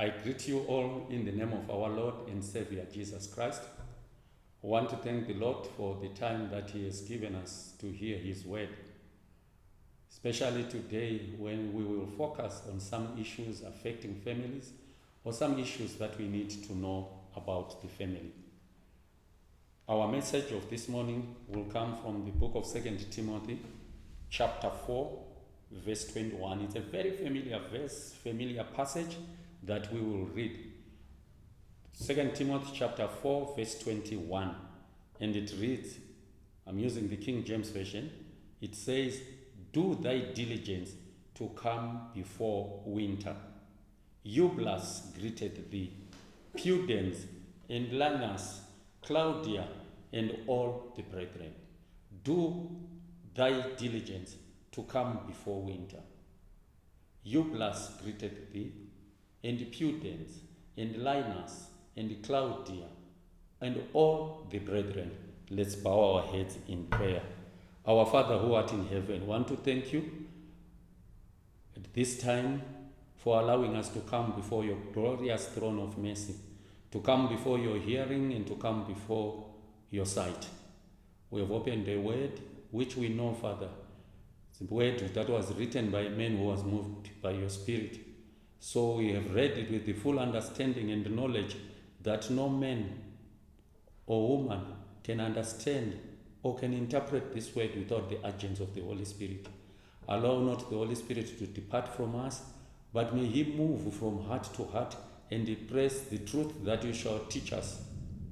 I greet you all in the name of our Lord and Savior Jesus Christ. I want to thank the Lord for the time that He has given us to hear His word, especially today when we will focus on some issues affecting families or some issues that we need to know about the family. Our message of this morning will come from the book of 2 Timothy, chapter 4, verse 21. It's a very familiar verse, familiar passage that we will read. 2 Timothy chapter 4, verse 21. And it reads, I'm using the King James Version. It says, "Do thy diligence to come before winter. Eubulus greeted thee, Pudens and Linus, Claudia, and all the brethren. Do thy diligence to come before winter. Eubulus greeted thee, and Pudens, and Linus, and Claudia, and all the brethren." Let's bow our heads in prayer. Our Father who art in heaven, want to thank you at this time for allowing us to come before your glorious throne of mercy, to come before your hearing and to come before your sight. We have opened a word which we know, Father. It's a word that was written by a man who was moved by your Spirit. So we have read it with the full understanding and knowledge that no man or woman can understand or can interpret this word without the agents of the Holy Spirit. Allow not the Holy Spirit to depart from us, but may He move from heart to heart and impress the truth that you shall teach us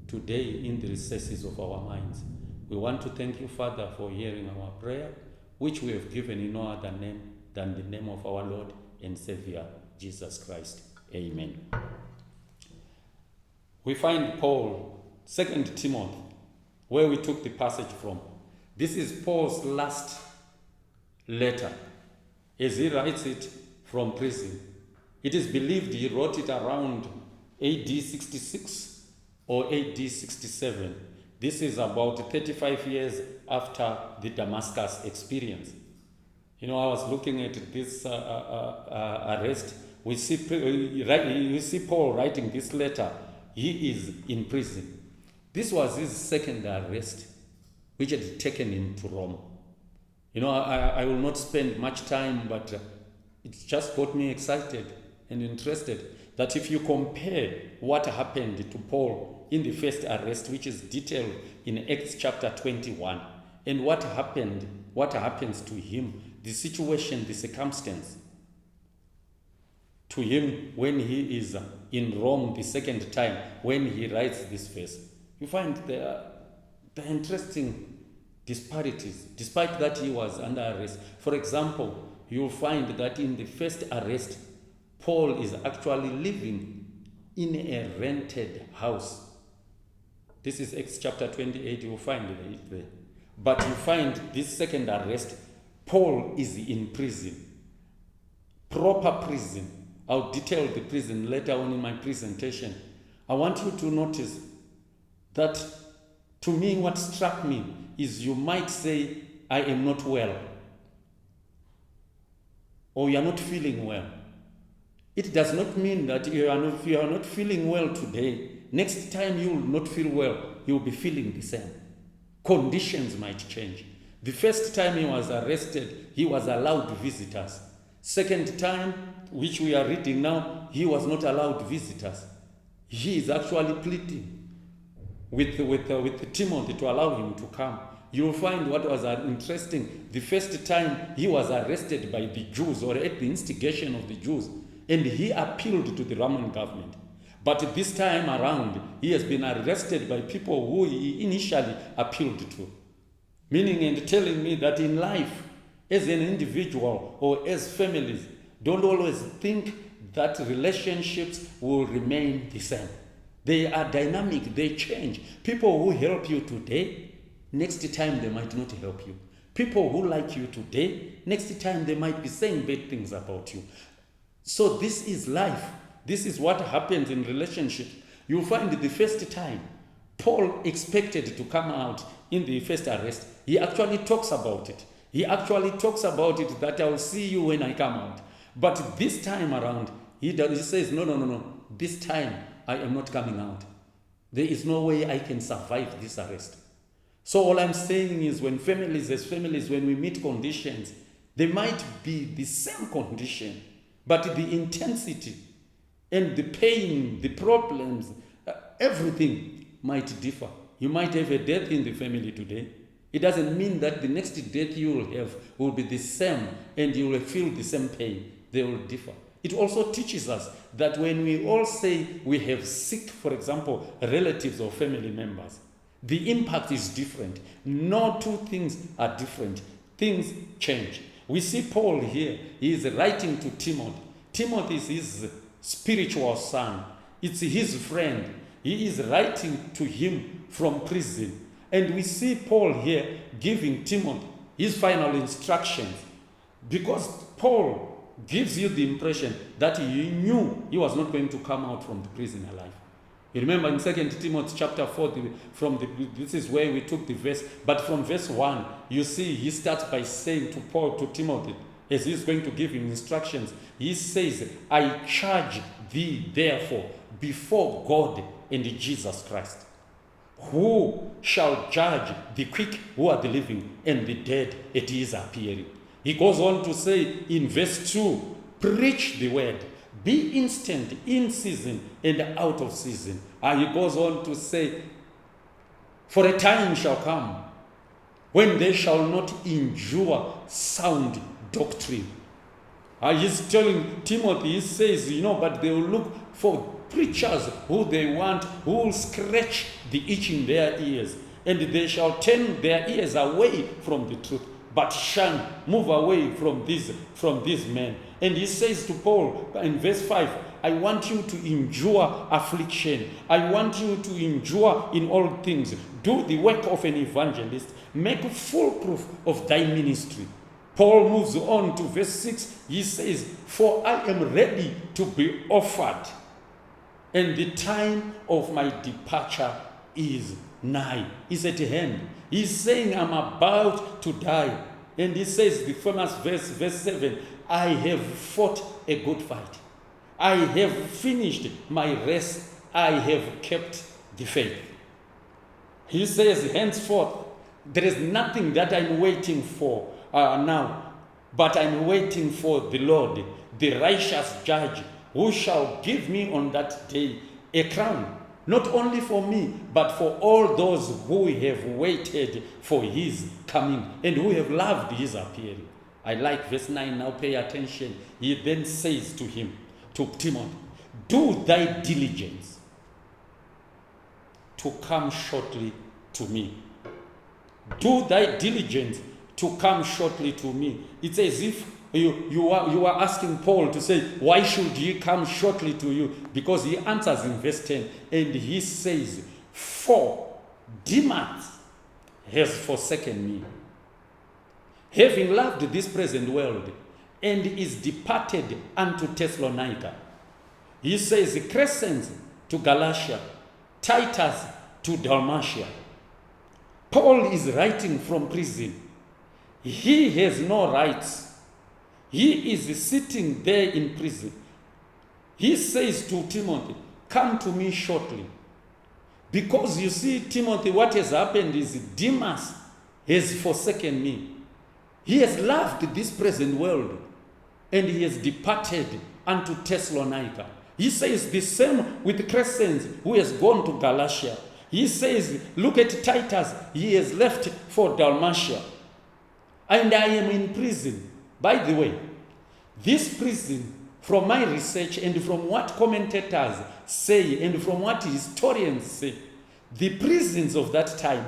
today in the recesses of our minds. We want to thank you, Father, for hearing our prayer, which we have given in no other name than the name of our Lord and Savior, Jesus Christ. Amen. We find Paul, 2 Timothy, where we took the passage from. This is Paul's last letter as he writes it from prison. It is believed he wrote it around AD 66 or AD 67. This is about 35 years after the Damascus experience. You know, I was looking at this arrest. We see Paul writing this letter. He is in prison. This was his second arrest, which had taken him to Rome. You know, I will not spend much time, but it just got me excited and interested that if you compare what happened to Paul in the first arrest, which is detailed in Acts chapter 21, and what happens to him, the situation, the circumstance to him when he is in Rome the second time, when he writes this verse, you find the interesting disparities, despite that he was under arrest. For example, you'll find that in the first arrest, Paul is actually living in a rented house. This is Acts chapter 28, you'll find it there. But you find this second arrest, Paul is in prison, proper prison. I'll detail the prison later on in my presentation. I want you to notice that, to me, what struck me is you might say, I am not well, or you are not feeling well. It does not mean that if you are not feeling well today, next time you will not feel well, you will be feeling the same. Conditions might change. The first time he was arrested, he was allowed visitors. Second time, which we are reading now, he was not allowed visitors. He is actually pleading with Timothy to allow him to come. You will find what was interesting. The first time he was arrested by the Jews, or at the instigation of the Jews, and he appealed to the Roman government. But this time around, he has been arrested by people who he initially appealed to. Meaning and telling me that in life, as an individual or as families, don't always think that relationships will remain the same. They are dynamic, they change. People who help you today, next time they might not help you. People who like you today, next time they might be saying bad things about you. So this is life. This is what happens in relationships. You'll find the first time Paul expected to come out in the first arrest, he actually talks about it. He actually talks about it that I will see you when I come out. But this time around, he says, no. this time I am not coming out. There is no way I can survive this arrest. So all I'm saying is when when we meet conditions, they might be the same condition, but the intensity and the pain, the problems, everything might differ. You might have a death in the family today. It doesn't mean that the next death you will have will be the same and you will feel the same pain. They will differ. It also teaches us that when we all say we have sick, for example, relatives or family members, the impact is different. No two things are different. Things change. We see Paul here. He is writing to Timothy. Timothy is his spiritual son. It's his friend. He is writing to him from prison. And we see Paul here giving Timothy his final instructions, because Paul gives you the impression that he knew he was not going to come out from the prison alive. You remember in 2 Timothy chapter 4, this is where we took the verse, but from verse 1, you see he starts by saying to Timothy, as he's going to give him instructions, he says, I charge thee therefore before God and Jesus Christ, who shall judge the quick who are the living and the dead at his appearing. He goes on to say in verse 2, preach the word, be instant in season and out of season. And he goes on to say, for a time shall come when they shall not endure sound doctrine. He's telling Timothy, he says, but they will look for preachers who they want, who will scratch the itch in their ears, and they shall turn their ears away from the truth, but shun, move away from these men. And he says to Paul in verse 5, I want you to endure affliction. I want you to endure in all things. Do the work of an evangelist. Make full proof of thy ministry. Paul moves on to verse 6. He says, for I am ready to be offered, and the time of my departure is nigh. Is at hand. He's saying, I'm about to die. And he says, the famous verse 7, I have fought a good fight. I have finished my race. I have kept the faith. He says, henceforth, there is nothing that I'm waiting for now, but I'm waiting for the Lord, the righteous judge, who shall give me on that day a crown, not only for me, but for all those who have waited for his coming and who have loved his appearing. I like verse 9 now, pay attention. He then says to him, to Timothy, do thy diligence to come shortly to me. Do thy diligence to come shortly to me. It's as if you are asking Paul to say, why should he come shortly to you? Because he answers in verse 10, and he says, for Demas has forsaken me, having loved this present world, and is departed unto Thessalonica. He says, Crescens to Galatia, Titus to Dalmatia. Paul is writing from prison. He has no rights. He is sitting there in prison. He says to Timothy, come to me shortly. Because you see, Timothy, what has happened is Demas has forsaken me. He has loved this present world, and he has departed unto Thessalonica. He says the same with Crescens, who has gone to Galatia. He says, look at Titus, he has left for Dalmatia. And I am in prison. By the way, this prison, from my research and from what commentators say and from what historians say, the prisons of that time,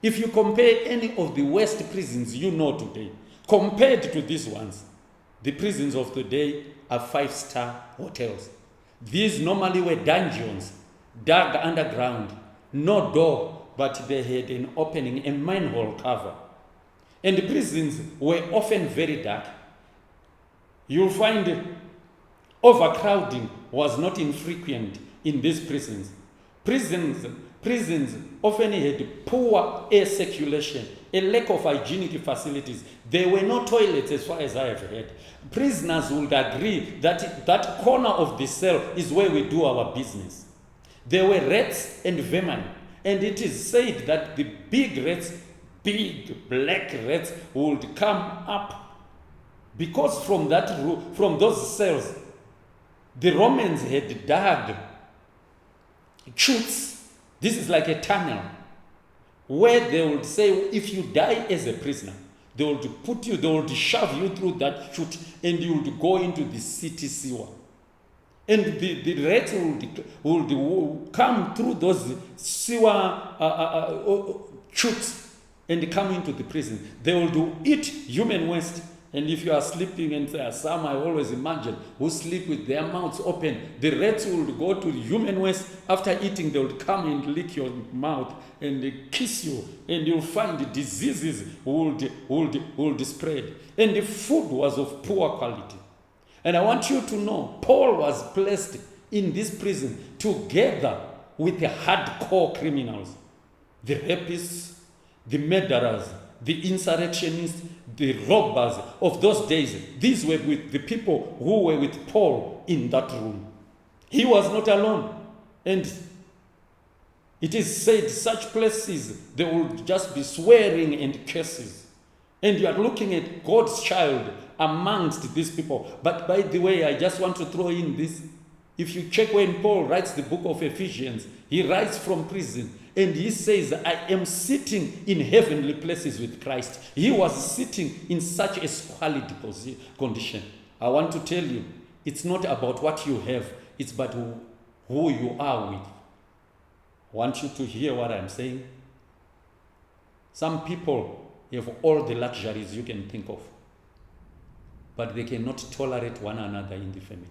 if you compare any of the worst prisons you know today, compared to these ones, the prisons of today are 5-star hotels. These normally were dungeons, dug underground, no door, but they had an opening, a manhole cover. And the prisons were often very dark. You'll find overcrowding was not infrequent in these prisons. Prisons often had poor air circulation, a lack of hygienic facilities. There were no toilets as far as I have heard. Prisoners would agree that that corner of the cell is where we do our business. There were rats and vermin, and it is said that the big rats, big black rats, would come up because from those cells, the Romans had dug chutes. This is like a tunnel where they would say, if you die as a prisoner, they would shove you through that chute and you would go into the city sewer. And the rats would come through those sewer chutes and come into the prison. They will eat human waste. And if you are sleeping, and there are some, I always imagine, who sleep with their mouths open, the rats will go to human waste. After eating, they will come and lick your mouth and they kiss you, and you'll find diseases would spread. And the food was of poor quality. And I want you to know, Paul was placed in this prison together with the hardcore criminals, the rapists, the murderers, the insurrectionists, the robbers of those days. These were with the people who were with Paul in that room. He was not alone. And it is said such places, they will just be swearing and curses. And you are looking at God's child amongst these people. But by the way, I just want to throw in this. If you check when Paul writes the book of Ephesians, he writes from prison. And he says, I am sitting in heavenly places with Christ. He was sitting in such a squalid condition. I want to tell you, it's not about what you have, it's about who you are with. I want you to hear what I'm saying. Some people have all the luxuries you can think of, but they cannot tolerate one another in the family.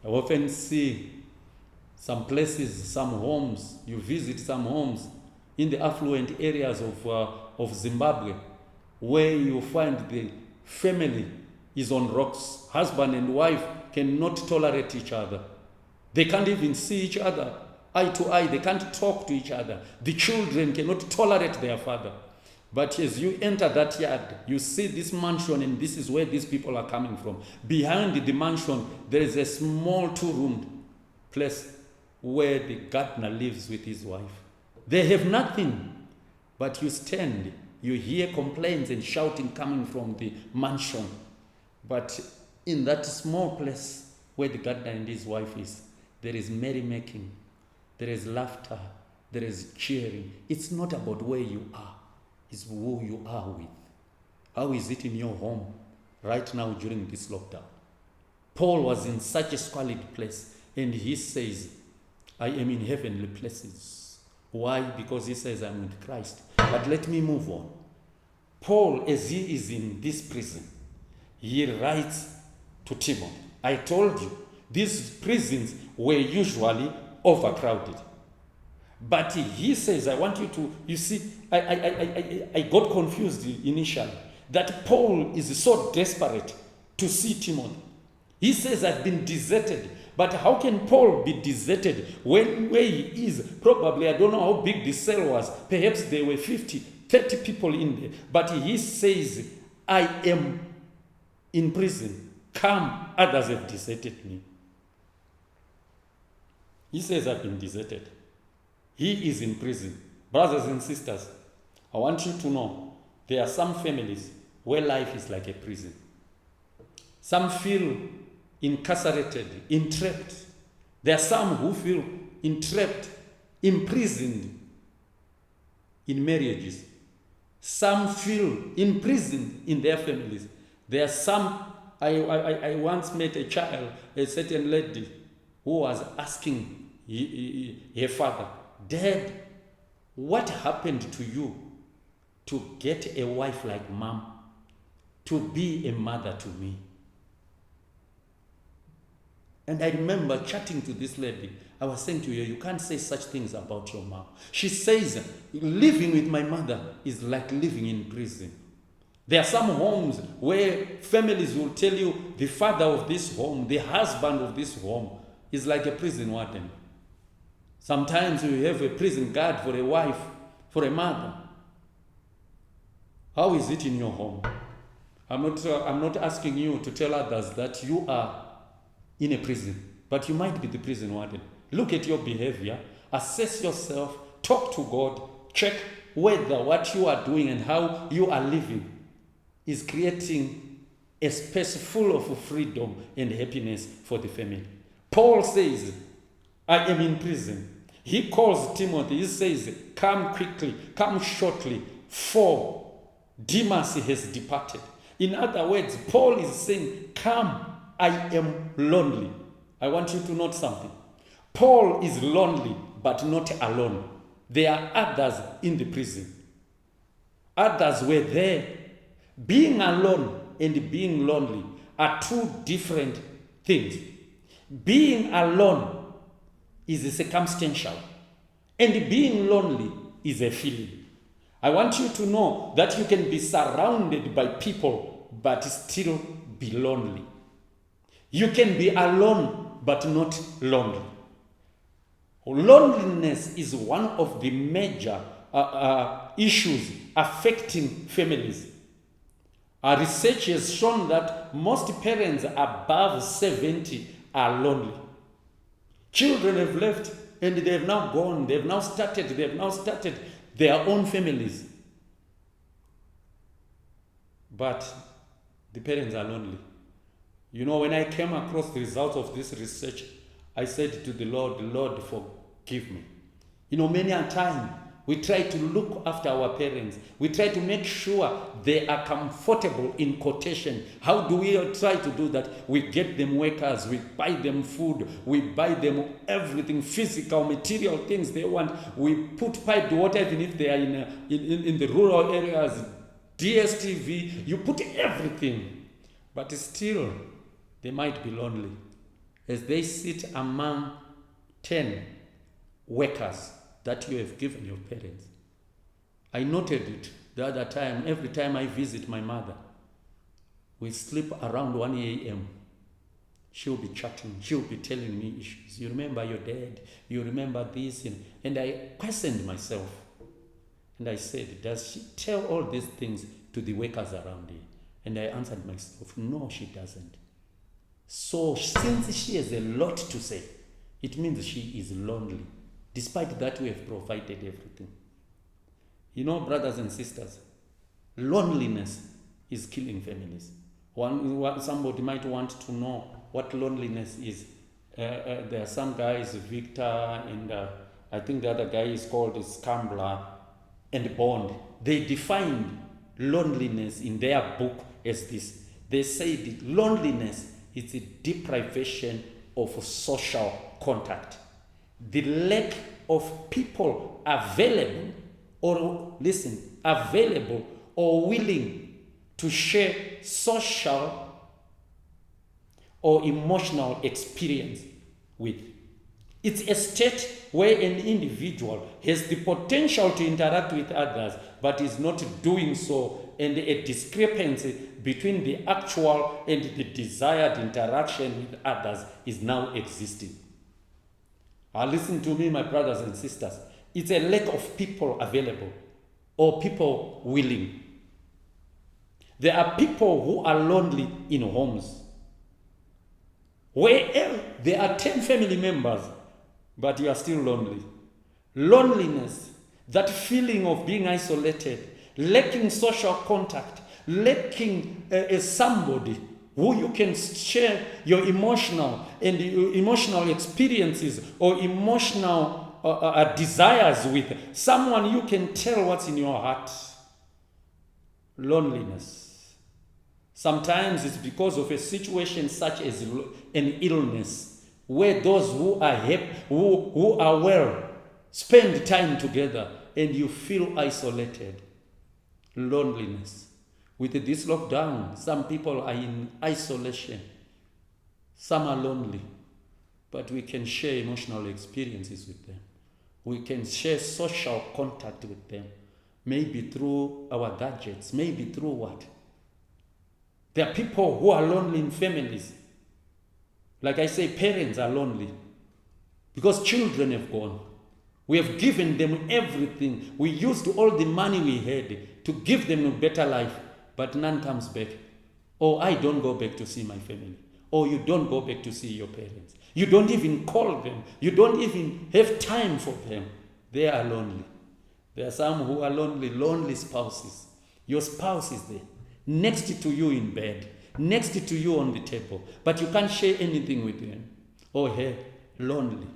I often see some places, some homes, you visit some homes in the affluent areas of Zimbabwe, where you find the family is on rocks. Husband and wife cannot tolerate each other. They can't even see each other eye to eye. They can't talk to each other. The children cannot tolerate their father. But as you enter that yard, you see this mansion, and this is where these people are coming from. Behind the mansion, there is a small 2-roomed place where the gardener lives with his wife. They have nothing, but you stand, you hear complaints and shouting coming from the mansion. But in that small place where the gardener and his wife is, there is merrymaking, there is laughter, there is cheering. It's not about where you are, it's who you are with. How is it in your home right now during this lockdown? Paul was in such a squalid place, and he says, I am in heavenly places. Why? Because he says I'm with Christ. But let me move on. Paul, as he is in this prison, he writes to Timothy. I told you, these prisons were usually overcrowded. But he says, I want you to, you see, I got confused initially, that Paul is so desperate to see Timothy. He says, I've been deserted. But how can Paul be deserted where he is? Probably, I don't know how big the cell was. Perhaps there were 50, 30 people in there. But he says, I am in prison. Come, others have deserted me. He says, I've been deserted. He is in prison. Brothers and sisters, I want you to know, there are some families where life is like a prison. Some feel incarcerated, entrapped. There are some who feel entrapped, imprisoned in marriages. Some feel imprisoned in their families. There are some, I once met a child, a certain lady, who was asking her father, Dad, what happened to you to get a wife like Mom, to be a mother to me? And I remember chatting to this lady. I was saying to her, you can't say such things about your mom. She says, living with my mother is like living in prison. There are some homes where families will tell you the father of this home, the husband of this home is like a prison warden. Sometimes you have a prison guard for a wife, for a mother. How is it in your home? I'm not asking you to tell others that you are in a prison, but you might be the prison warden. Look at your behavior, assess yourself, talk to God, check whether what you are doing and how you are living is creating a space full of freedom and happiness for the family. Paul says, I am in prison. He calls Timothy, he says, come quickly, come shortly, for Demas has departed. In other words, Paul is saying, come, I am lonely. I want you to note something. Paul is lonely, but not alone. There are others in the prison. Others were there. Being alone and being lonely are two different things. Being alone is circumstantial, and being lonely is a feeling. I want you to know that you can be surrounded by people but still be lonely. You can be alone but not lonely. Loneliness is one of the major issues affecting families. Our research has shown that most parents above 70 are lonely. Children have left and they have now gone, they have now started their own families. But the parents are lonely. You know, when I came across the results of this research, I said to the Lord, forgive me. You know, many a time we try to look after our parents. We try to make sure they are comfortable, in quotation. How do we try to do that? We get them workers, we buy them food, we buy them everything, physical, material things they want. We put piped water even if they are in the rural areas, DSTV, you put everything. But still, they might be lonely as they sit among 10 workers that you have given your parents. I noted it the other time. Every time I visit my mother, we sleep around 1 a.m. She'll be chatting. She'll be telling me issues. You remember your dad? You remember this? And I questioned myself. And I said, does she tell all these things to the workers around here? And I answered myself, no, she doesn't. So since she has a lot to say, it means she is lonely. Despite that, we have provided everything. You know, brothers and sisters, loneliness is killing families. Somebody might want to know what loneliness is. There are some guys, Victor, and I think the other guy is called Scambler and Bond. They defined loneliness in their book as this. They say that loneliness is a deprivation of social contact. The lack of people available or willing to share social or emotional experience with. It's a state where an individual has the potential to interact with others but is not doing so, and a discrepancy between the actual and the desired interaction with others is now existing. Listen to me, my brothers and sisters. It's a lack of people available or people willing. There are people who are lonely in homes where there are 10 family members, but you are still lonely. Loneliness, that feeling of being isolated, lacking social contact, lacking somebody who you can share your emotional experiences or emotional desires with, someone you can tell what's in your heart. Loneliness. Sometimes it's because of a situation such as an illness, where those who are happy, who are well, spend time together and you feel isolated. Loneliness. With this lockdown, some people are in isolation. Some are lonely. But we can share emotional experiences with them. We can share social contact with them. Maybe through our gadgets. Maybe through what? There are people who are lonely in families. Like I say, parents are lonely because children have gone. We have given them everything. We used all the money we had to give them a better life, but none comes back. Oh, I don't go back to see my family. Oh, you don't go back to see your parents. You don't even call them. You don't even have time for them. They are lonely. There are some who are lonely spouses. Your spouse is there, next to you in bed, next to you on the table, but you can't share anything with them. Oh, hey, lonely.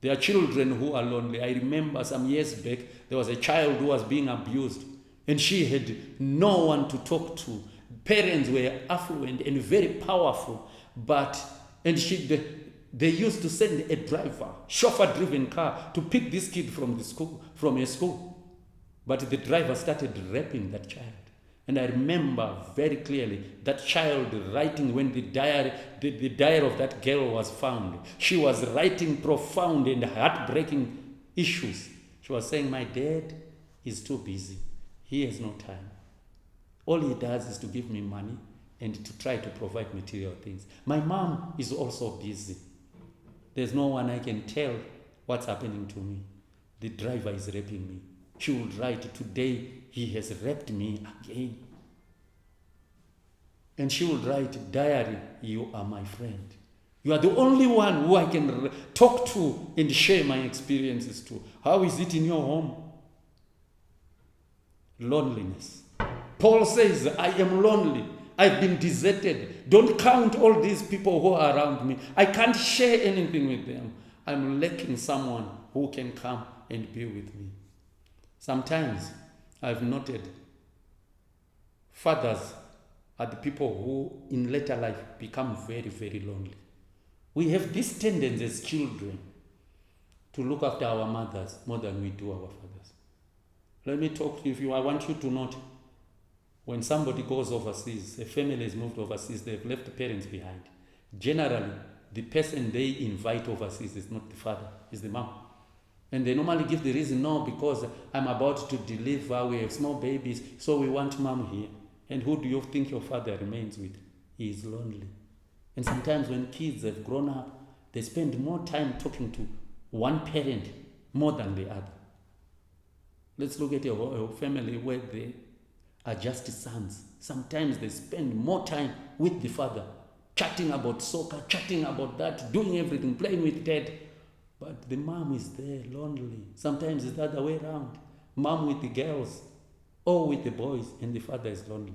There are children who are lonely. I remember some years back, there was a child who was being abused, and she had no one to talk to. Parents were affluent and very powerful, they used to send a driver, chauffeur-driven car, to pick this kid from a school. But the driver started raping that child. And I remember very clearly that child writing when the diary of that girl was found. She was writing profound and heartbreaking issues. She was saying, my dad is too busy. He has no time. All he does is to give me money and to try to provide material things. My mom is also busy. There's no one I can tell what's happening to me. The driver is raping me. She would write, today he has raped me again. And she would write, diary, you are my friend. You are the only one who I can talk to and share my experiences to. How is it in your home? Loneliness. Paul says, I am lonely. I've been deserted. Don't count all these people who are around me. I can't share anything with them. I'm lacking someone who can come and be with me. Sometimes I've noted fathers are the people who in later life become very, very lonely. We have this tendency as children to look after our mothers more than we do our fathers. Let me talk to you. I want you to note, when somebody goes overseas, a family is moved overseas, they've left parents behind. Generally, the person they invite overseas is not the father, it's the mom. And they normally give the reason, no, because I'm about to deliver, we have small babies, so we want mom here. And who do you think your father remains with? He is lonely. And sometimes when kids have grown up, they spend more time talking to one parent more than the other. Let's look at a family where they are just sons. Sometimes they spend more time with the father, chatting about soccer, chatting about that, doing everything, playing with dad. But the mom is there, lonely. Sometimes it's the other way around. Mom with the girls, or with the boys, and the father is lonely.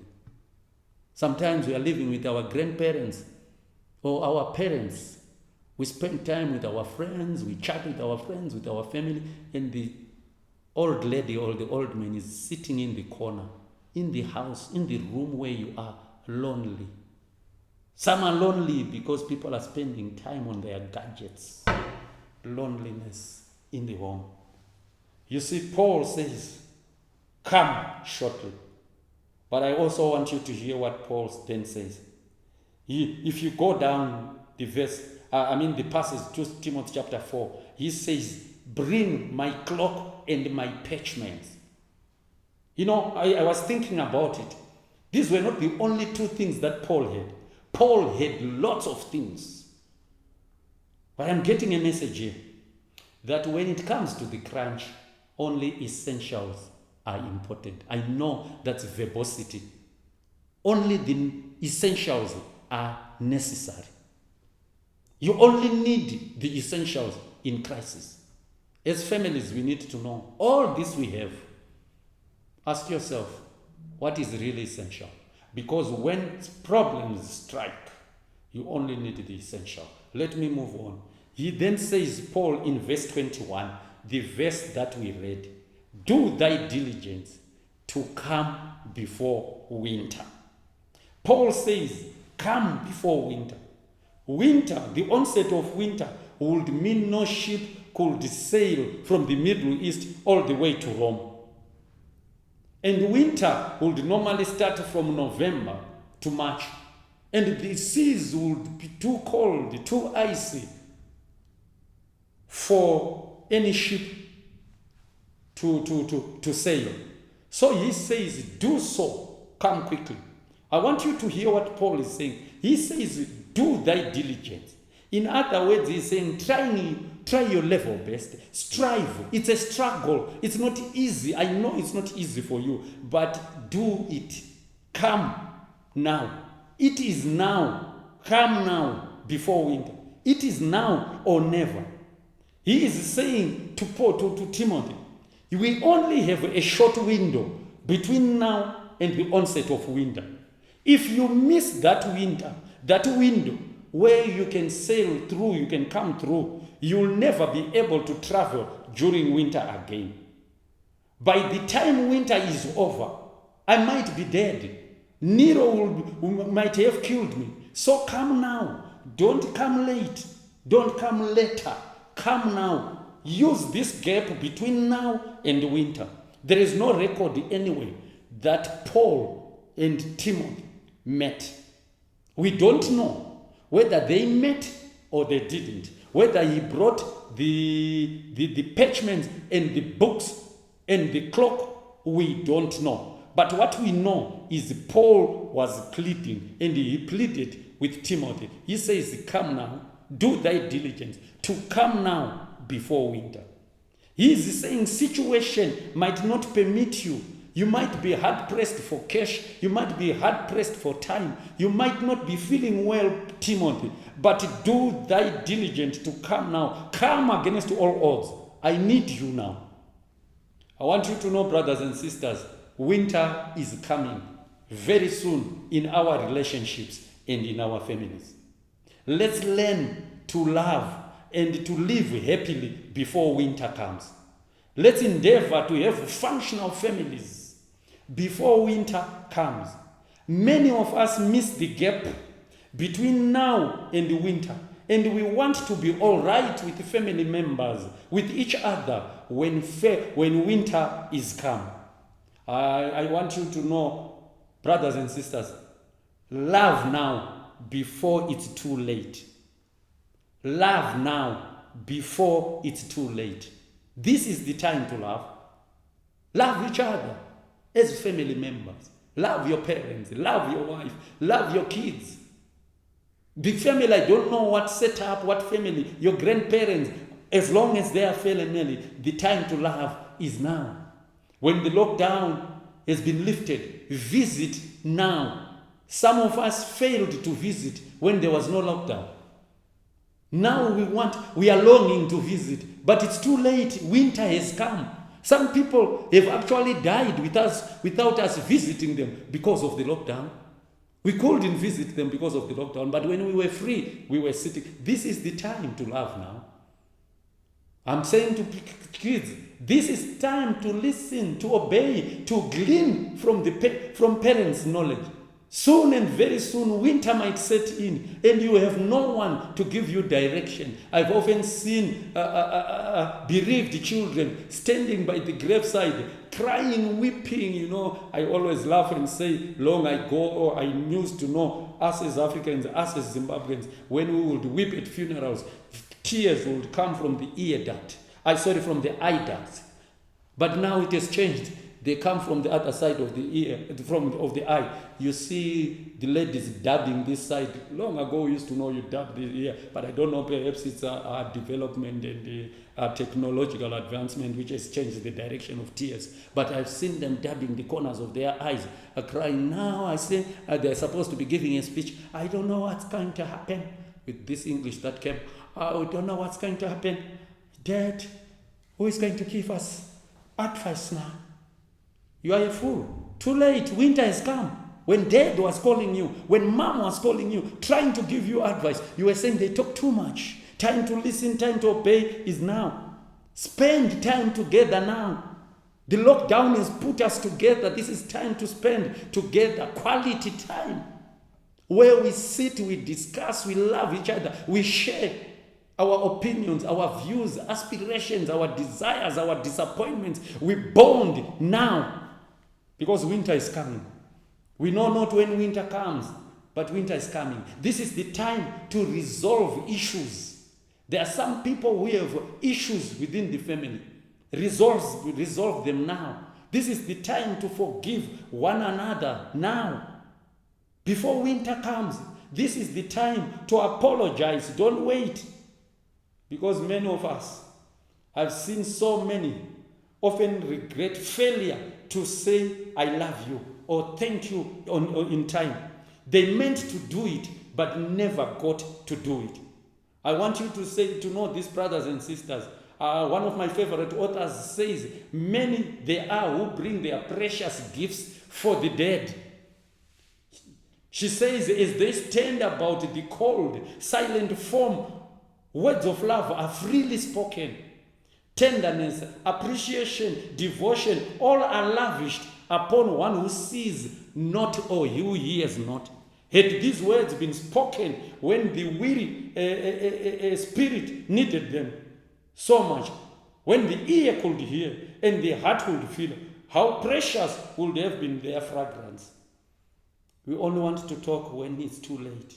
Sometimes we are living with our grandparents or our parents. We spend time with our friends, we chat with our friends, with our family, and the old lady or the old man is sitting in the corner, in the house, in the room where you are, lonely. Some are lonely because people are spending time on their gadgets. Loneliness in the home. You see, Paul says, come shortly. But I also want you to hear what Paul then says. If you go down the passage, 2 Timothy chapter 4, he says, bring my cloak and my parchments. You know, I was thinking about it. These were not the only two things that Paul had. Paul had lots of things. But I'm getting a message here that when it comes to the crunch, only essentials are important. I know that's verbosity. Only the essentials are necessary. You only need the essentials in crisis. As families, we need to know all this we have. Ask yourself, what is really essential? Because when problems strike, you only need the essential. Let me move on. He then says, Paul, in verse 21, the verse that we read, do thy diligence to come before winter. Paul says, come before winter. Winter, the onset of winter, would mean no ship could sail from the Middle East all the way to Rome. And winter would normally start from November to March. And the seas would be too cold, too icy for any ship to sail. So he says, do so, come quickly. I want you to hear what Paul is saying. He says, do thy diligence. In other words, he's saying, trying Try your level best. Strive. It's a struggle. It's not easy. I know it's not easy for you, but do it. Come now. It is now. Come now before winter. It is now or never. He is saying to Paul, to Timothy, we only have a short window between now and the onset of winter. If you miss that winter, that window where you can sail through, you can come through, you'll never be able to travel during winter again. By the time winter is over, I might be dead. Nero might have killed me. So come now. Don't come late. Don't come later. Come now. Use this gap between now and winter. There is no record anyway that Paul and Timothy met. We don't know whether they met or they didn't. Whether he brought the parchments and the books and the clock, we don't know. But what we know is Paul was pleading, and he pleaded with Timothy. He says, come now, do thy diligence to come now before winter. He is saying situation might not permit you. You might be hard-pressed for cash. You might be hard-pressed for time. You might not be feeling well, Timothy. But do thy diligence to come now. Come against all odds. I need you now. I want you to know, brothers and sisters, winter is coming very soon in our relationships and in our families. Let's learn to love and to live happily before winter comes. Let's endeavor to have functional families before winter comes. Many of us miss the gap between now and the winter, and we want to be all right with family members, with each other when winter is come. I want you to know, brothers and sisters, love now before it's too late. Love now before it's too late. This is the time to love. Love each other as family members. Love your parents. Love your wife. Love your kids. The family, I don't know what set up, what family, your grandparents, as long as they are family, the time to love is now. When the lockdown has been lifted, visit now. Some of us failed to visit when there was no lockdown. Now we are longing to visit, but it's too late. Winter has come. Some people have actually died without us visiting them because of the lockdown. We couldn't visit them because of the lockdown, but when we were free, we were sitting. This is the time to love now. I'm saying to kids, this is time to listen, to obey, to glean from parents' knowledge. Soon and very soon, winter might set in, and you have no one to give you direction. I've often seen bereaved children standing by the graveside, crying, weeping. I always laugh and say, long ago, I used to know, us as Africans, us as Zimbabweans, when we would weep at funerals, tears would come from the ear duct. From the eye duct. But now it has changed. They come from the other side of the ear, of the eye. You see the ladies dabbing this side. Long ago, we used to know you dab the ear, but I don't know, perhaps it's our development and technological advancement which has changed the direction of tears. But I've seen them dabbing the corners of their eyes, crying. Now I say they're supposed to be giving a speech. I don't know what's going to happen with this English that came. I don't know what's going to happen. Dad, who is going to give us advice now? You are a fool. Too late. Winter has come. When dad was calling you, when mom was calling you, trying to give you advice, you were saying they talk too much. Time to listen, time to obey is now. Spend time together now. The lockdown has put us together. This is time to spend together, quality time, where we sit, we discuss, we love each other, we share our opinions, our views, aspirations, our desires, our disappointments. We bond now. Because winter is coming. We know not when winter comes, but winter is coming. This is the time to resolve issues. There are some people who have issues within the family. Resolve them now. This is the time to forgive one another now. Before winter comes, this is the time to apologize. Don't wait. Because many of us have seen so many often regret failure to say, I love you or thank you in time. They meant to do it, but never got to do it. I want you to know these brothers and sisters. One of my favorite authors says, many there are who bring their precious gifts for the dead. She says, as they stand about the cold, silent form, words of love are freely spoken. Tenderness, appreciation, devotion, all are lavished upon one who sees not or who hears not. Had these words been spoken when the weary spirit needed them so much, when the ear could hear and the heart could feel, how precious would have been their fragrance. We only want to talk when it's too late.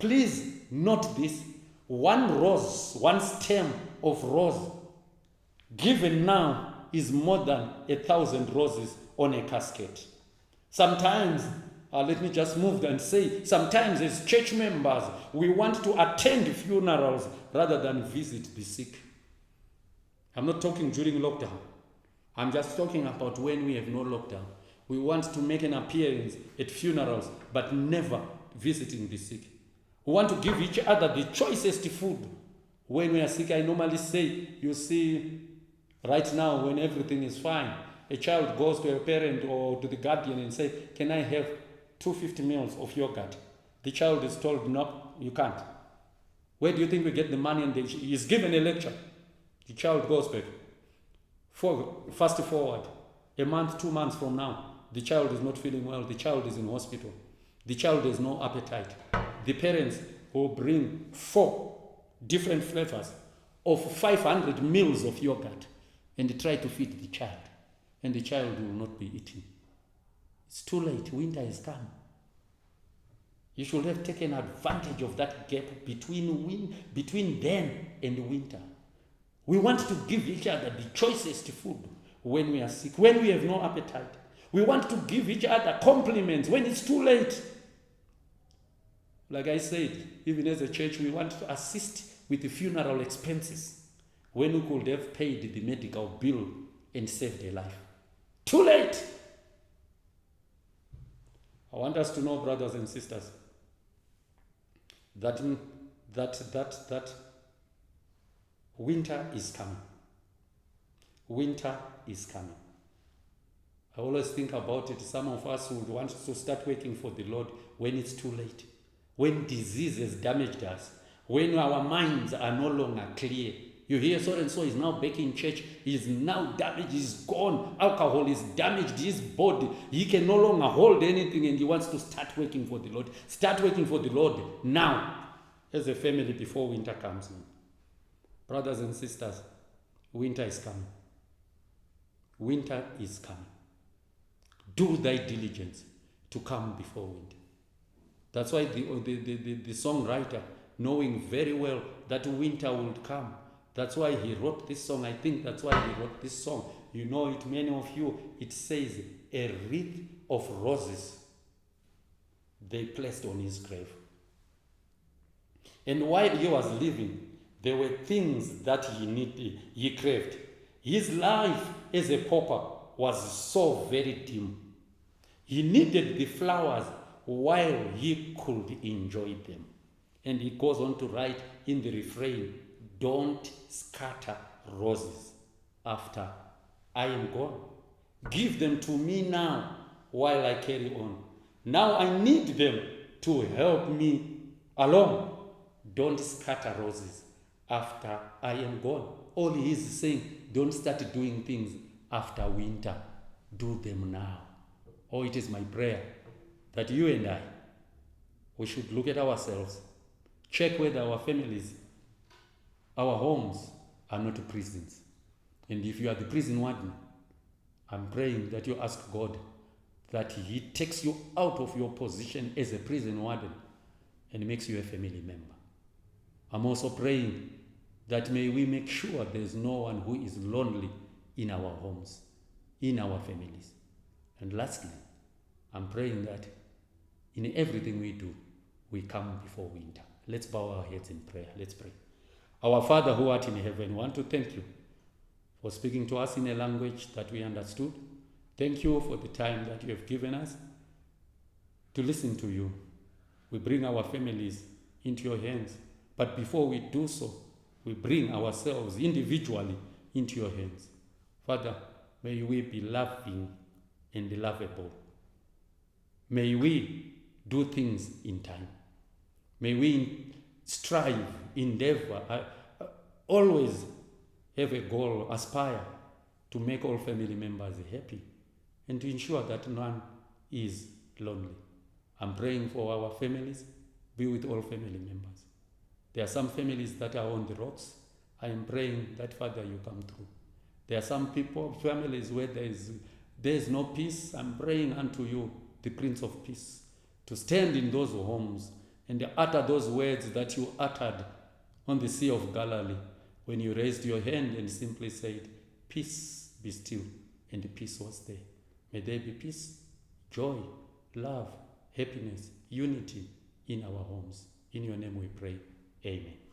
Please note this. One rose, one stem of rose given now is more than 1,000 roses on a casket. Sometimes, let me just move and say, sometimes as church members, we want to attend funerals rather than visit the sick. I'm not talking during lockdown. I'm just talking about when we have no lockdown. We want to make an appearance at funerals, but never visiting the sick. We want to give each other the choicest food. When we are sick, I normally say, you see, right now when everything is fine, a child goes to a parent or to the guardian and say, can I have 250 mils of yogurt? The child is told, no, you can't. Where do you think we get the money? And he's given a lecture. The child goes back. Fast forward, a month, 2 months from now, the child is not feeling well. The child is in hospital. The child has no appetite. The parents will bring 4 different flavors of 500 mils of yogurt and try to feed the child. And the child will not be eating. It's too late. Winter has come. You should have taken advantage of that gap between then and winter. We want to give each other the choicest food when we are sick, when we have no appetite. We want to give each other compliments when it's too late. Like I said, even as a church, we want to assist with the funeral expenses when we could have paid the medical bill and saved a life. Too late. I want us to know, brothers and sisters, that winter is coming. Winter is coming. I always think about it. Some of us would want to start working for the Lord when it's too late, when disease has damaged us, when our minds are no longer clear. You hear so and so is now back in church. He is now damaged. He's gone. Alcohol is damaged his body. He can no longer hold anything and he wants to start working for the Lord. Start working for the Lord now as a family before winter comes in. Brothers and sisters, winter is coming. Winter is coming. Do thy diligence to come before winter. That's why the songwriter, knowing very well that winter would come, that's why he wrote this song. I think that's why he wrote this song. You know it, many of you. It says, a wreath of roses they placed on his grave. And while he was living, there were things that he craved. His life as a pauper was so very dim. He needed the flowers while he could enjoy them. And he goes on to write in the refrain, don't scatter roses after I am gone. Give them to me now while I carry on. Now I need them to help me along. Don't scatter roses after I am gone. All he is saying, don't start doing things after winter. Do them now. Oh, it is my prayer that you and I, we should look at ourselves, check whether our families, our homes are not prisons. And if you are the prison warden, I'm praying that you ask God that he takes you out of your position as a prison warden and makes you a family member. I'm also praying that may we make sure there is no one who is lonely in our homes, in our families. And lastly, I'm praying that in everything we do, we come before winter. Let's bow our heads in prayer. Let's pray. Our Father who art in heaven, we want to thank you for speaking to us in a language that we understood. Thank you for the time that you have given us to listen to you. We bring our families into your hands. But before we do so, we bring ourselves individually into your hands. Father, may we be loving and lovable. May we do things in time. May we strive, endeavor, always have a goal, aspire to make all family members happy and to ensure that none is lonely. I'm praying for our families. Be with all family members. There are some families that are on the rocks. I am praying that, Father, you come through. There are some families where there is no peace. I'm praying unto you, the Prince of Peace, to stand in those homes and utter those words that you uttered on the Sea of Galilee when you raised your hand and simply said, peace be still, and the peace was there. May there be peace, joy, love, happiness, unity in our homes. In your name we pray. Amen.